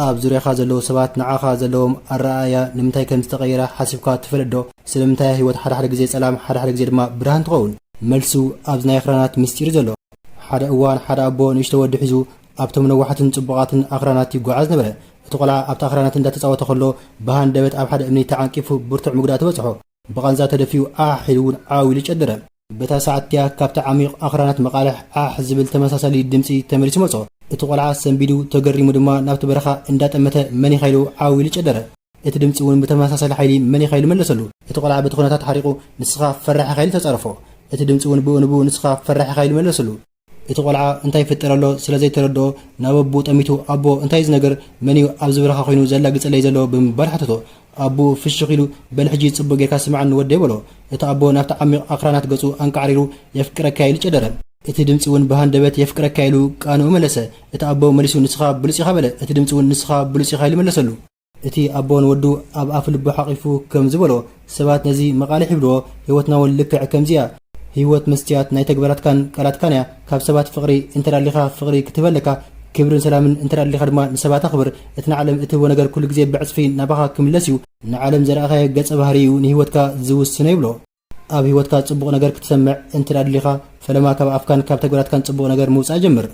ኣብ ዙርያኻ ዘለዉ ሰባት ንዓኻ ዘለዎም ኣረኣእያ ንምንታይ ከም ዝተቐየረ ሓሲብካ ትፈልጥ ዶ? ስለምንታይ ህይወት ሓደ ግዜ ጸላም ሓደ ግዜ ድማ ብርሃን ትኸውን? መልሱ ኣብዚ ናይ ኣኽራናት ምስጢር ዘሎ። ሓደ እዋን ሓደ ኣቦ ንእሽቶ ወዲ ሒዙ ኣብቶም ነዋሕትን ጽቡቓትን ኣኽራናት ይጓዓዝ ነበረ። እቲ ቆልዓ ኣብቲ ኣኽራናት እንዳተፃወተ ከሎ ብሃን ደበት ኣብ ሓደ እምኒ ተዓንቂፉ ብርቱዕ ምግዳእ ተበፅሖ። ብቐንዛ ተደፊኡ ኢሉ እውን ዓው ኢሉ ጨደረ። በታ ሰዓትያ ካብቲ ዓሚቕ ኣኽራናት መቓልሕ ዝብል ተመሳሳሊ ድምፂ ተመሊሱ መጾ። እቲ ቆልዓ ሰንቢዱ ተገሪሙ ድማ ናብቲ በረኻ እንዳጠመተ መኒኻ ኢሉ ዓው ኢሉ ጨደረ። እቲ ድምፂ እውን ብተመሳሳሊ ሓይሊ መኒኻ ኢሉ መለሰሉ። እቲ ቆልዓ በቲ ኩነታት ሓሪቑ ንስኻ ፈራሕኻ ኢሉ ተጻረፎ። እቲ ድምፂ እውን ብእንቡ ንስኻ ፈራሕኻ ኢሉ መለሰሉ። እቲ ቆልዓ እንታይ ይፍጠር ኣሎ ስለዘይተረድኦ ናብ ኣቦ ጠሚቱ ኣቦ እንታይ እዚ ነገር መን ኣብዚ በረኻ ኮይኑ ዘላግፀለይ ዘሎ ብምባል ሓተቶ። ኣቦ ፍሽኽ ኢሉ በል ሕጂ ጽቡቕ ጌርካ ስምዓኒ ወደይ በሎ። እቲ ኣቦ ናብቲ ዓሚቕ ኣኽራናት ገጹ አንቃዕሪሩ የፍቅረካ ኢሉ ጨደረ። እቲ ድምፂ እውን ብሃንደበት የፍቅረካ ኢሉ ቃንኡ መለሰ። እቲ ኣቦ መሊሱ ንስኻ ብሉጽ ኢኻ በለ። እቲ ድምፂ እውን ንስኻ ብሉጽ ኢኻ ኢሉ መለሰሉ። እቲ ኣቦ ንወዱ ኣብ ኣፍ ልቡ ሓቒፉ ከም ዝበሎ ሰባት ነዚ መቓልሕ ይብልዎ ህይወትና እውን ልክዕ ከምዚያ ህይወት መስትያት ናይ ተግባራትካን ቃላትካን እያ። ካብ ሰባት ፍቕሪ እንተዳሊኻ ፍቕሪ ክትበለካ ክብርን ሰላምን እንተዳሊኻ ድማ ንሰባት ኣኽብር። እቲ ንዓለም እትህቦ ነገር ኩሉ ግዜ ብዕፅፊ ናባኻ ክምለስ እዩ። ንዓለም ዘረኣኻዮ ገጸ ባህሪ እዩ ንህይወትካ ዝውስኖ ይብሎ። ኣብ ህይወትካ ጽቡቕ ነገር ክትሰምዕ እንተዳሊኻ ፈለማ ካብ ኣፍካን ካብ ተግባራትካን ጽቡቕ ነገር ምውፃእ ጀምር።